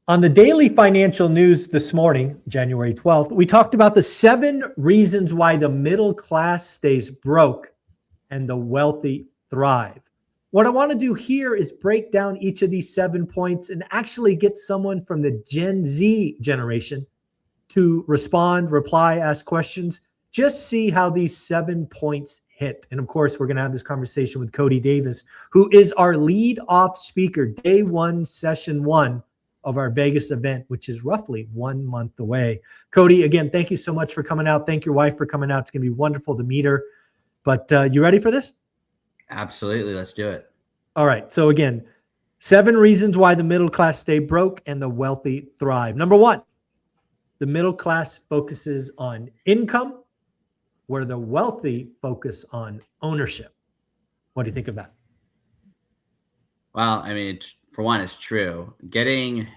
On the daily financial news this morning, January 12th, we talked about the 7 reasons why the middle class stays broke and the wealthy thrive. What I want to do here is break down each of these 7 points and actually get someone from the Gen Z generation to respond, reply, ask questions, just see how these 7 points hit. And of course, we're going to have this conversation with Cody Davis, who is our lead off speaker, day 1, session 1 of our Vegas event, which is roughly 1 month away. Cody, again, thank you so much for coming out. Thank your wife for coming out. It's going to be wonderful to meet her. But you ready for this? Absolutely. Let's do it. All right. So again, 7 reasons why the middle class stay broke and the wealthy thrive. Number 1, the middle class focuses on income, where the wealthy focus on ownership. What do you think of that? Well, I mean, for one, it's true. Getting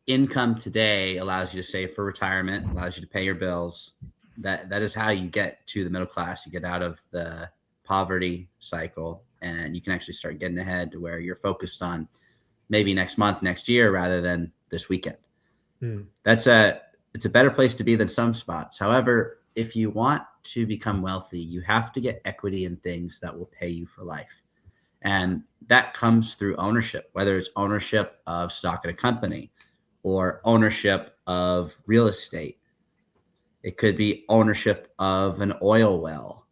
income today allows you to save for retirement, allows you to pay your bills. That is how you get to the middle class. You get out of the poverty cycle, and you can actually start getting ahead to where you're focused on maybe next month, next year, rather than this weekend. It's a better place to be than some spots. However, if you want to become wealthy, you have to get equity in things that will pay you for life. And that comes through ownership, whether it's ownership of stock in a company or ownership of real estate. It could be ownership of an oil well,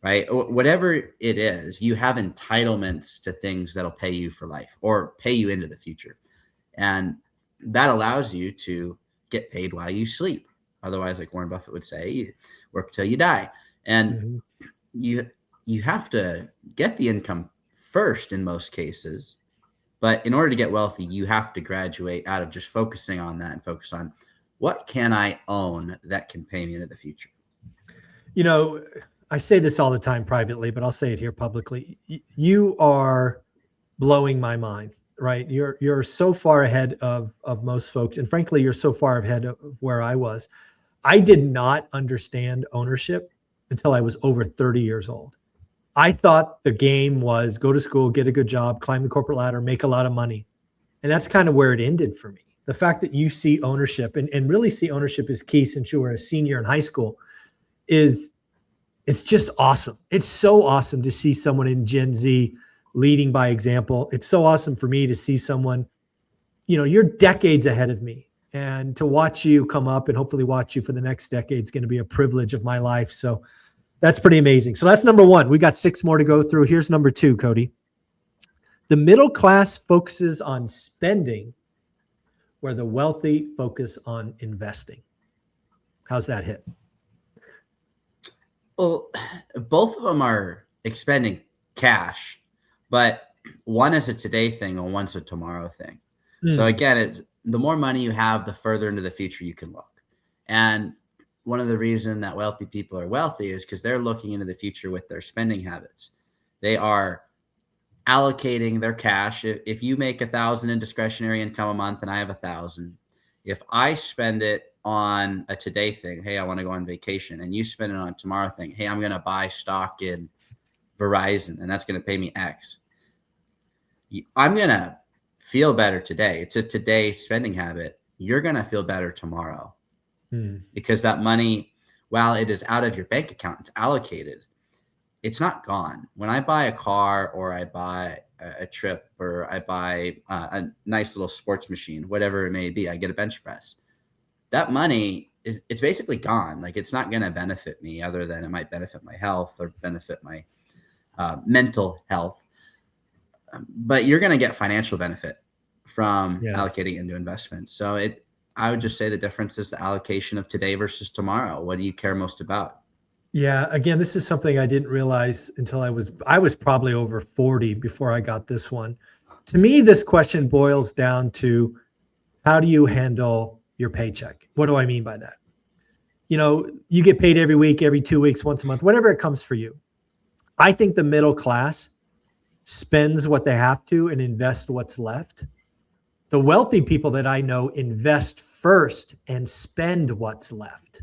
right? Whatever it is, you have entitlements to things that'll pay you for life or pay you into the future. And that allows you to get paid while you sleep. Otherwise, like Warren Buffett would say, you work till you die. And you have to get the income first in most cases. But in order to get wealthy, you have to graduate out of just focusing on that and focus on what can I own that can pay me into the future. You know, I say this all the time privately, but I'll say it here publicly. You are blowing my mind, right? You're so far ahead of most folks. And frankly, you're so far ahead of where I was. I did not understand ownership until I was over 30 years old. I thought the game was go to school, get a good job, climb the corporate ladder, make a lot of money. And that's kind of where it ended for me. The fact that you see ownership and really see ownership as key since you were a senior in high school it's just awesome. It's so awesome to see someone in Gen Z leading by example. It's so awesome for me to see someone, you're decades ahead of me. And to watch you come up and hopefully watch you for the next decade is going to be a privilege of my life. So that's pretty amazing. So that's number 1. We got 6 more to go through. Here's number 2, Cody. The middle class focuses on spending, where the wealthy focus on investing. How's that hit? Well, both of them are expending cash, but one is a today thing and one's a tomorrow thing. So again, it's the more money you have, the further into the future you can look. And one of the reasons that wealthy people are wealthy is because they're looking into the future with their spending habits. They are allocating their cash. If you make $1,000 in discretionary income a month and I have 1,000, if I spend it on a today thing, hey, I want to go on vacation, and you spend it on a tomorrow thing, hey, I'm going to buy stock in Verizon and that's going to pay me X. I'm going to feel better today. It's a today spending habit. You're going to feel better tomorrow because that money, while it is out of your bank account, it's allocated. It's not gone. When I buy a car or I buy a trip or I buy a nice little sports machine, whatever it may be, I get a bench press. That money it's basically gone. Like it's not going to benefit me other than it might benefit my health or benefit my mental health. But you're going to get financial benefit from allocating into investments. So I would just say the difference is the allocation of today versus tomorrow. What do you care most about? Yeah. Again, this is something I didn't realize until I was probably over 40 before I got this one. To me, this question boils down to how do you handle your paycheck? What do I mean by that? You get paid every week, every 2 weeks, once a month, whatever it comes for you. I think the middle class spends what they have to and invest what's left. The wealthy people that I know invest first and spend what's left.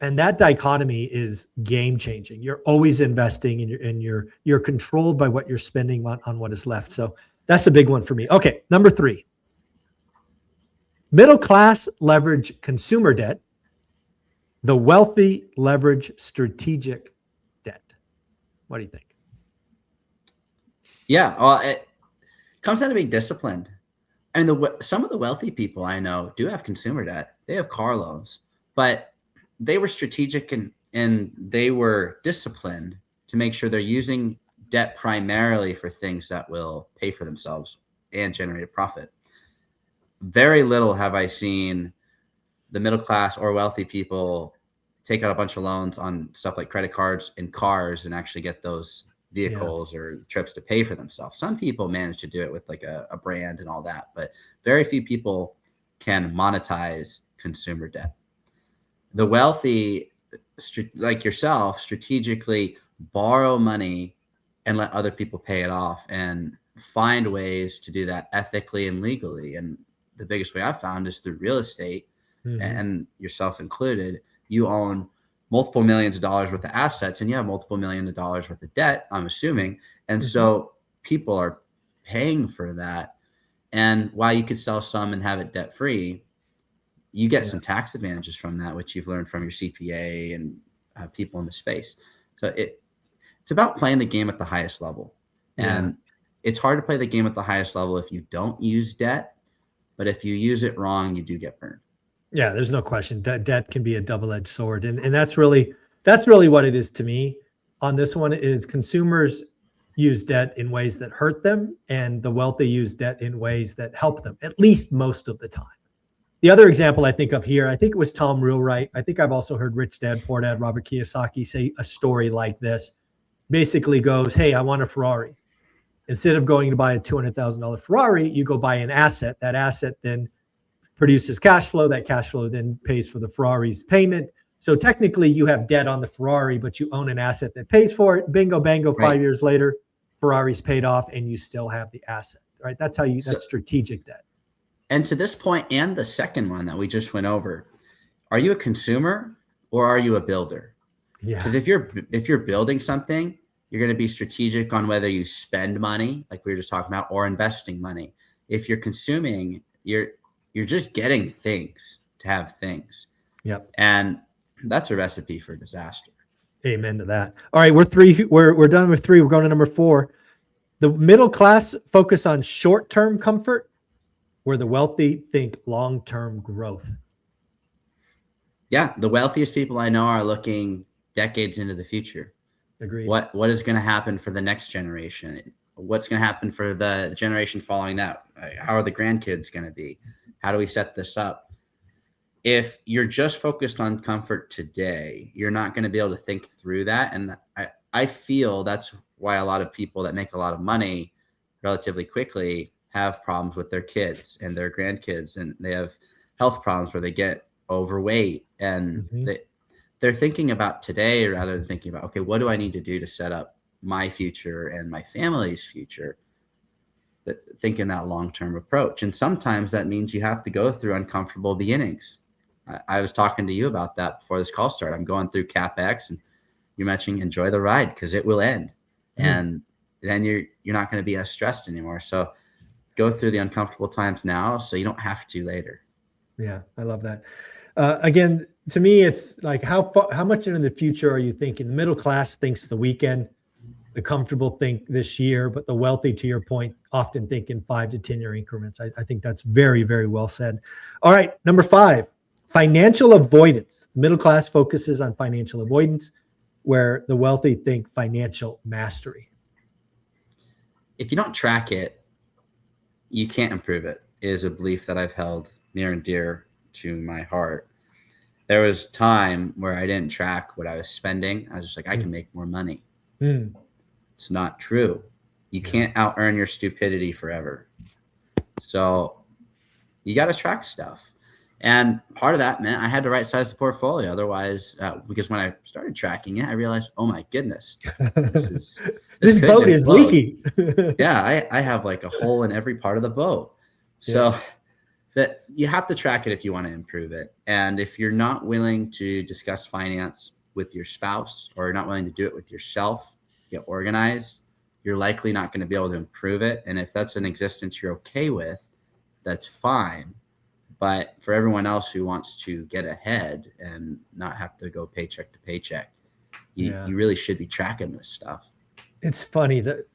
And that dichotomy is game changing. You're always investing and you're controlled by what you're spending on what is left. So that's a big one for me. Okay, number 3. Middle class leverage consumer debt. The wealthy leverage strategic debt. What do you think? Yeah, well, it comes down to being disciplined. And some of the wealthy people I know do have consumer debt. They have car loans, but they were strategic and they were disciplined to make sure they're using debt primarily for things that will pay for themselves and generate a profit. Very little have I seen the middle class or wealthy people take out a bunch of loans on stuff like credit cards and cars and actually get those vehicles or trips to pay for themselves. Some people manage to do it with like a brand and all that, but very few people can monetize consumer debt. The wealthy, like yourself, strategically borrow money and let other people pay it off and find ways to do that ethically and legally. And the biggest way I've found is through real estate, and yourself included. You own multiple millions of dollars worth of assets and you have multiple millions of dollars worth of debt, I'm assuming. And so people are paying for that. And while you could sell some and have it debt free, you get some tax advantages from that, which you've learned from your CPA and people in the space. So it's about playing the game at the highest level. And it's hard to play the game at the highest level if you don't use debt, but if you use it wrong, you do get burned. Yeah, there's no question. Debt can be a double-edged sword. And that's really what it is to me on this one is consumers use debt in ways that hurt them and the wealthy use debt in ways that help them, at least most of the time. The other example I think of here, I think it was Tom Wheelwright. I think I've also heard Rich Dad, Poor Dad, Robert Kiyosaki say a story like this. Basically goes, hey, I want a Ferrari. Instead of going to buy a $200,000 Ferrari, you go buy an asset. That asset then produces cash flow. That cash flow then pays for the Ferrari's payment. So technically you have debt on the Ferrari, but you own an asset that pays for it. Bingo, bango, 5 years later, Ferrari's paid off and you still have the asset, right? That's that's strategic debt. And to this point, and the second one that we just went over, are you a consumer or are you a builder? Yeah. Because if you're building something, you're going to be strategic on whether you spend money, like we were just talking about, or investing money. If you're consuming, you're just getting things to have things. Yep. And that's a recipe for disaster. Amen to that. All right, we're done with 3. We're going to number 4. The middle class focus on short-term comfort, where the wealthy think long-term growth. Yeah, the wealthiest people I know are looking decades into the future. Agreed. What is going to happen for the next generation? What's going to happen for the generation following that? How are the grandkids going to be? How do we set this up? If you're just focused on comfort today, you're not going to be able to think through that. And I feel that's why a lot of people that make a lot of money relatively quickly have problems with their kids and their grandkids, and they have health problems where they get overweight, and they're thinking about today rather than thinking about, okay, what do I need to do to set up my future and my family's future? Thinking that long-term approach. And sometimes that means you have to go through uncomfortable beginnings. I was talking to you about that before this call started. I'm going through CapEx, and you mentioned enjoy the ride because it will end. And then you're not going to be as stressed anymore. So go through the uncomfortable times now so you don't have to later. Yeah, I love that. Again, to me, it's like how much into the future are you thinking? The middle class thinks the weekend, the comfortable think this year, but the wealthy, to your point, often think in 5 to 10 year increments. I think that's very, very well said. All right, number 5, financial avoidance. Middle class focuses on financial avoidance, where the wealthy think financial mastery. If you don't track it, you can't improve it, is a belief that I've held near and dear to my heart. There was time where I didn't track what I was spending. I was just like, I can make more money. It's not true. You can't out earn your stupidity forever. So you got to track stuff. And part of that meant I had to right size the portfolio. Otherwise, because when I started tracking it, I realized, oh my goodness, this boat is leaking. Yeah, I have like a hole in every part of the boat. So that you have to track it if you want to improve it. And if you're not willing to discuss finance with your spouse, or you're not willing to do it with yourself, get organized, you're likely not going to be able to improve it. And if that's an existence you're okay with, that's fine. But for everyone else who wants to get ahead and not have to go paycheck to paycheck, you really should be tracking this stuff. It's funny that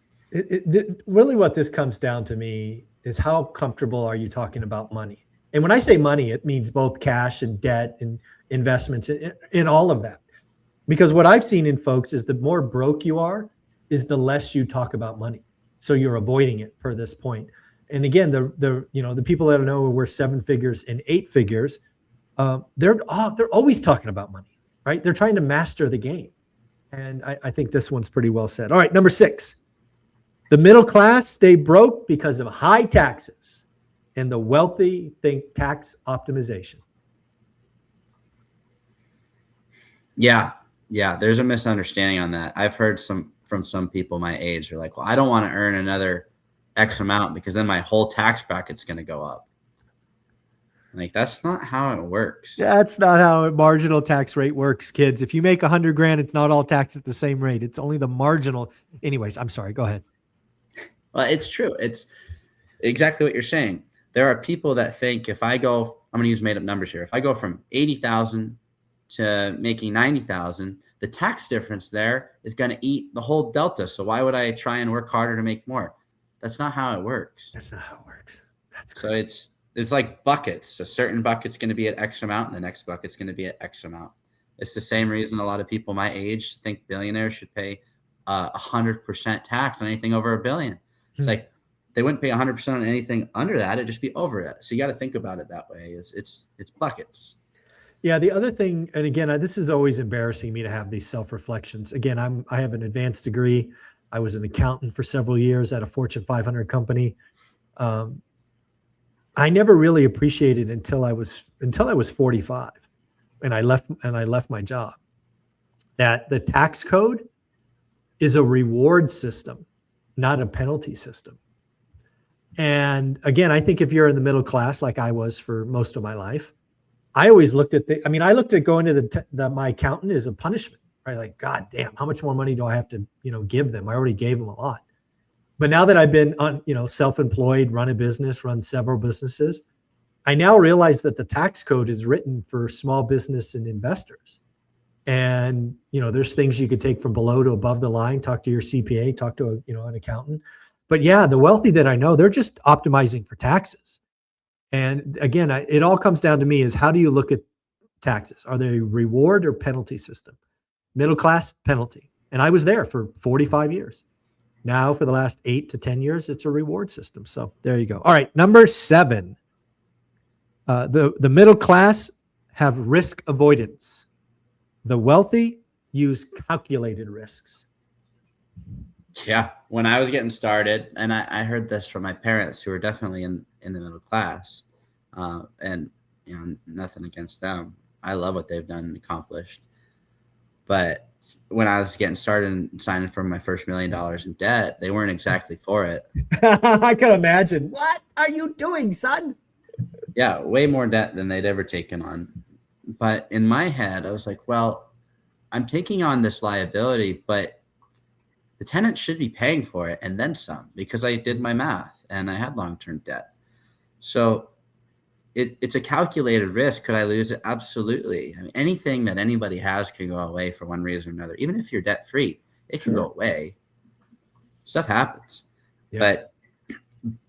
really what this comes down to me is how comfortable are you talking about money? And when I say money, it means both cash and debt and investments in all of that. Because what I've seen in folks is the more broke you are, is the less you talk about money. So you're avoiding it per this point. And again, the people that I know were 7 figures and 8 figures, they're always talking about money, right? They're trying to master the game. And I think this one's pretty well said. All right, number 6. The middle class stay broke because of high taxes, and the wealthy think tax optimization. Yeah. There's a misunderstanding on that. I've heard from some people my age are like, well, I don't want to earn another X amount because then my whole tax bracket's going to go up. Like, that's not how it works. That's not how a marginal tax rate works, kids. If you make $100,000, it's not all taxed at the same rate. It's only the marginal. Anyways, I'm sorry. Go ahead. Well, it's true. It's exactly what you're saying. There are people that think if I go, I'm going to use made up numbers here. If I go from 80,000 to making 90,000, the tax difference there is going to eat the whole delta. So why would I try and work harder to make more? That's not how it works. That's not how it works. That's crazy. So it's like buckets. A certain bucket's going to be at X amount, and the next bucket's going to be at X amount. It's the same reason a lot of people my age think billionaires should pay 100% tax on anything over $1 billion. It's like they wouldn't pay 100% on anything under that. It'd just be over it. So you got to think about it that way. It's buckets. Yeah. The other thing, and again, this is always embarrassing me to have these self-reflections. Again, I have an advanced degree. I was an accountant for several years at a Fortune 500 company. I never really appreciated until I was 45, and I left my job, that the tax code is a reward system, not a penalty system. And again, I think if you're in the middle class, like I was for most of my life, I always looked at I looked at going to my accountant as a punishment, right? Like, God damn, how much more money do I have to, give them? I already gave them a lot. But now that I've been self-employed, run a business, run several businesses, I now realize that the tax code is written for small business and investors. And, there's things you could take from below to above the line, talk to your CPA, talk to an accountant. But yeah, the wealthy that I know, they're just optimizing for taxes. And again, it all comes down to me is, how do you look at taxes? Are they reward or penalty system? Middle class, penalty. And I was there for 45 years. Now for the last 8 to 10 years, it's a reward system. So there you go. All right. Number 7, the middle class have risk avoidance. The wealthy use calculated risks. Yeah. When I was getting started, and I heard this from my parents, who are definitely in the middle class, and nothing against them. I love what they've done and accomplished. But when I was getting started and signing for my first $1 million in debt, they weren't exactly for it. I can imagine. What are you doing, son? Yeah, way more debt than they'd ever taken on. But in my head, I was like, well, I'm taking on this liability, but the tenant should be paying for it and then some, because I did my math and I had long-term debt. So it's a calculated risk. Could I lose it? Absolutely. I mean, anything that anybody has can go away for one reason or another. Even if you're debt-free, it can go away. Stuff happens. Yeah. But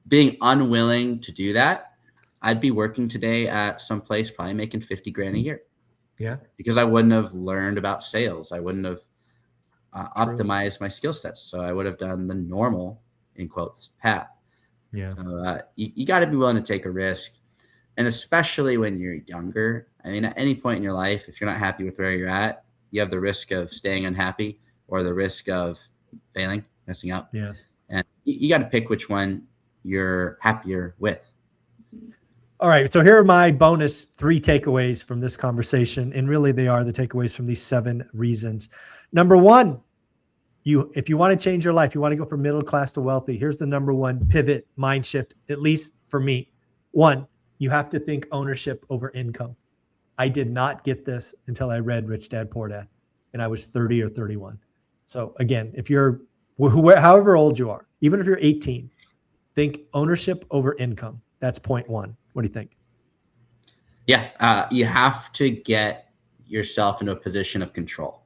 being unwilling to do that, I'd be working today at some place probably making $50,000 a year. Yeah. Because I wouldn't have learned about sales. I wouldn't have optimized my skill sets. So I would have done the normal, in quotes, path. Yeah. So you got to be willing to take a risk. And especially when you're younger. I mean, at any point in your life, if you're not happy with where you're at, you have the risk of staying unhappy or the risk of failing, messing up. Yeah. And you got to pick which one you're happier with. All right. So here are my bonus 3 takeaways from this conversation. And really, they are the takeaways from these 7 reasons. Number 1, if you want to change your life, you want to go from middle class to wealthy, here's the number 1 pivot mind shift, at least for me. 1, you have to think ownership over income. I did not get this until I read Rich Dad Poor Dad, and I was 30 or 31. So again, if you're however old you are, even if you're 18, think ownership over income. That's point 1. What do you think? Yeah. You have to get yourself into a position of control.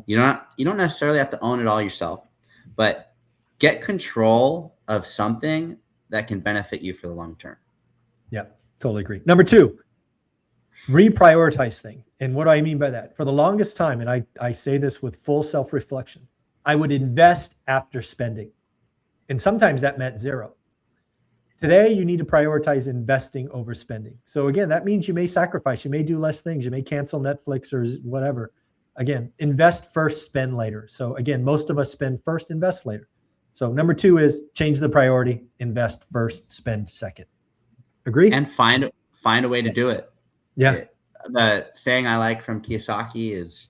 You don't necessarily have to own it all yourself, but get control of something that can benefit you for the long term. Yeah, totally agree. Number 2, reprioritize things. And what do I mean by that? For the longest time, and I say this with full self-reflection, I would invest after spending. And sometimes that meant zero. Today, you need to prioritize investing over spending. So again, that means you may sacrifice, you may do less things, you may cancel Netflix or whatever. Again, invest first, spend later. So again, most of us spend first, invest later. So number 2 is change the priority, invest first, spend second. Agree? And find a way to do it. Yeah. The saying I like from Kiyosaki is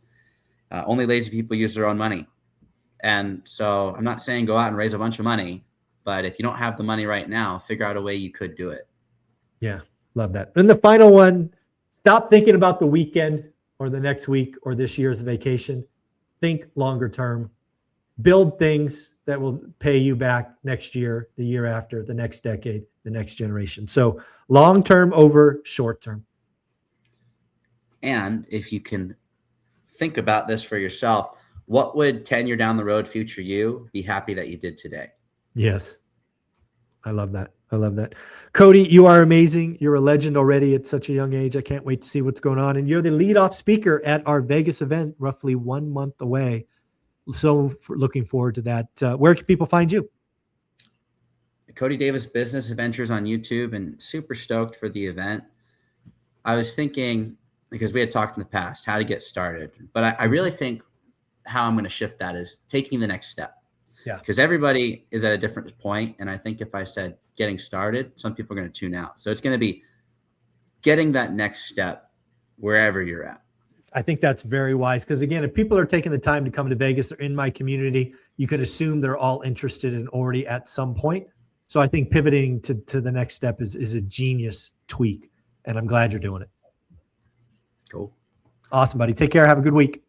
only lazy people use their own money. And so I'm not saying go out and raise a bunch of money, but if you don't have the money right now, figure out a way you could do it. Yeah, love that. And the final one, stop thinking about the weekend or the next week or this year's vacation. Think longer term. Build things that will pay you back next year, the year after, the next decade, the next generation. So long term over short term. And if you can think about this for yourself, what would 10 year down the road future you be happy that you did today? Yes. I love that. I love that. Cody, you are amazing. You're a legend already at such a young age. I can't wait to see what's going on. And you're the lead-off speaker at our Vegas event, roughly 1 month away. So looking forward to that. Where can people find you? Cody Davis Business Adventures on YouTube, and super stoked for the event. I was thinking, because we had talked in the past, how to get started. But I really think how I'm going to shift that is taking the next step. Yeah. Because everybody is at a different point. And I think if I said getting started, some people are going to tune out. So it's going to be getting that next step wherever you're at. I think that's very wise. Because again, if people are taking the time to come to Vegas, they're in my community, you could assume they're all interested and already at some point. So I think pivoting to the next step is a genius tweak. And I'm glad you're doing it. Cool. Awesome, buddy. Take care. Have a good week.